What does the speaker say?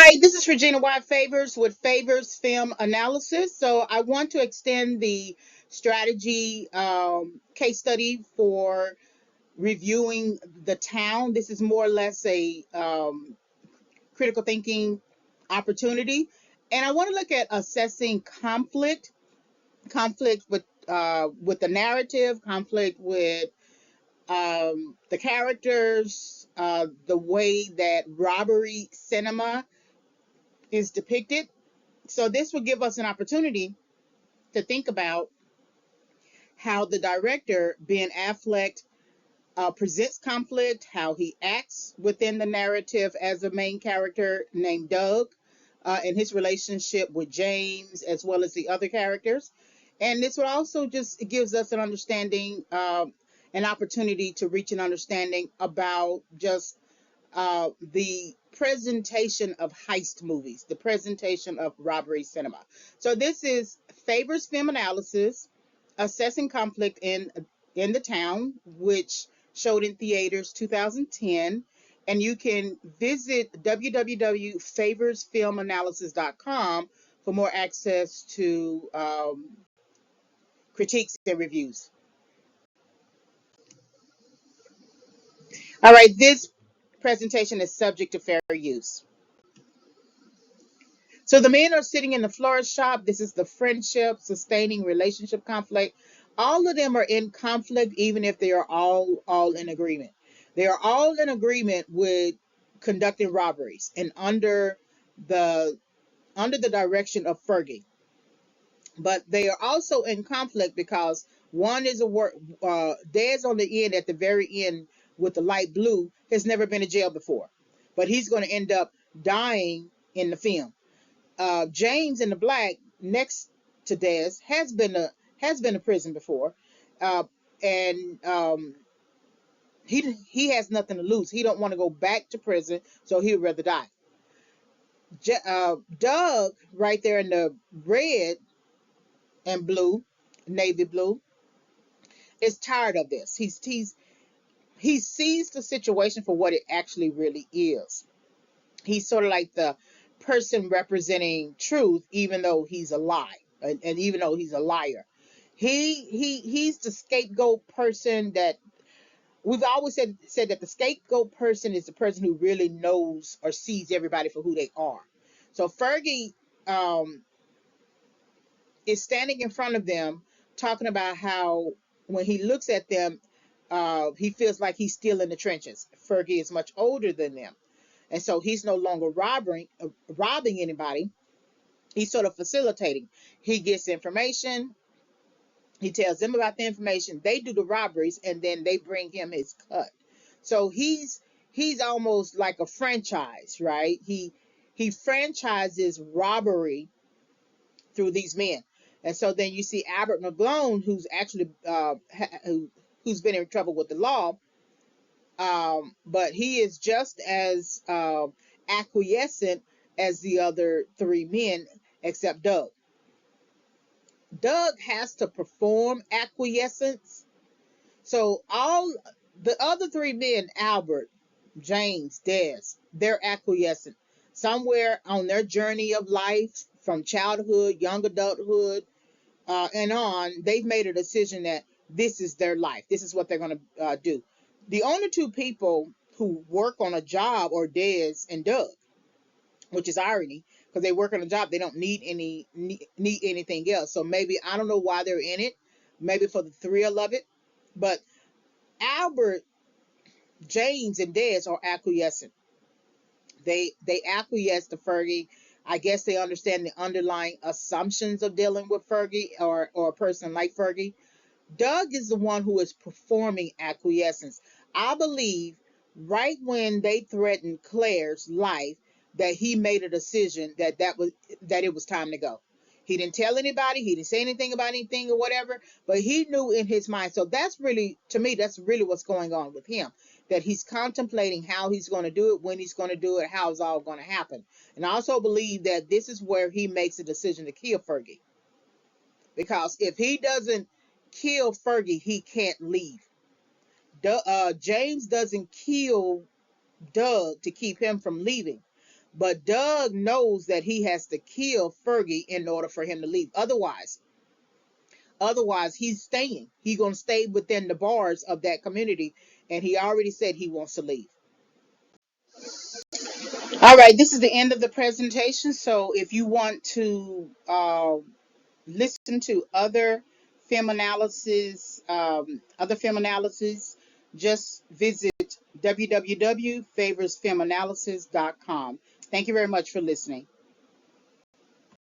Hi, this is Regina White Favors with Favors Film Analysis. So I want to extend the strategy case study for reviewing The Town. This is more or less a critical thinking opportunity. And I want to look at assessing conflict with the narrative, conflict with the characters, the way that robbery cinema is depicted. So this will give us an opportunity to think about how the director, Ben Affleck, presents conflict, how he acts within the narrative as a main character named Doug, and his relationship with James, as well as the other characters. And this will also just gives us an understanding, an opportunity to reach an understanding about just the presentation of heist movies, the presentation of robbery cinema. So this is Favors Film Analysis, assessing conflict in the town, which showed in theaters 2010. And you can visit www.favorsfilmanalysis.com for more access to critiques and reviews. All right, this presentation is subject to fair use. So the men are sitting in the florist shop. This is the friendship, sustaining relationship conflict. All of them are in conflict, even if they are all in agreement. They are all in agreement with conducting robberies and the under the direction of Fergie. But they are also in conflict because one is a work. Dad's on the end at the very end with the light blue has never been to jail before, but he's going to end up dying in the film. James in the black next to Des has been to prison before, uh, and he has nothing to lose. He don't want to go back to prison, so he would rather die. Doug right there in the red and blue, navy blue, is tired of this. He sees the situation for what it actually really is. He's sort of like the person representing truth, even though he's a lie, and even though he's a liar. He's the scapegoat person that we've always said that the scapegoat person is the person who really knows or sees everybody for who they are. So Fergie um, is standing in front of them, talking about how when he looks at them, he feels like he's still in the trenches. Fergie is much older than them, and so he's no longer robbing anybody. He's sort of facilitating. He gets information. He tells them about the information. They do the robberies, and then they bring him his cut. So he's almost like a franchise, right? He franchises robbery through these men. And so then you see Albert McGlone, who's actually who's been in trouble with the law, but he is just as acquiescent as the other three men, except Doug. Doug has to perform acquiescence. So all the other three men, Albert, James, Des, they're acquiescent. Somewhere on their journey of life, from childhood, young adulthood, and on, they've made a decision that this is their life. This is what they're going to do. The only two people who work on a job are Des and Doug, which is irony because they work on a job. They don't need anything else. So maybe I don't know why they're in it. Maybe for the thrill of it. But Albert, James, and Des are acquiescent. They acquiesce to Fergie. I guess they understand the underlying assumptions of dealing with Fergie or a person like Fergie. Doug is the one who is performing acquiescence. I believe right when they threatened Claire's life, that he made a decision that it was time to go. He didn't tell anybody. He didn't say anything about anything or whatever, but he knew in his mind. So that's really, to me, that's really what's going on with him. That he's contemplating how he's going to do it, when he's going to do it, how it's all going to happen. And I also believe that this is where he makes a decision to kill Fergie. Because if he doesn't kill Fergie, he can't leave. James doesn't kill Doug to keep him from leaving. But Doug knows that he has to kill Fergie in order for him to leave. Otherwise he's staying. He's gonna stay within the bars of that community, and he already said he wants to leave. All right, this is the end of the presentation. So if you want to listen to other film analysis, just visit www.favorsfilmanalysis.com. Thank you very much for listening.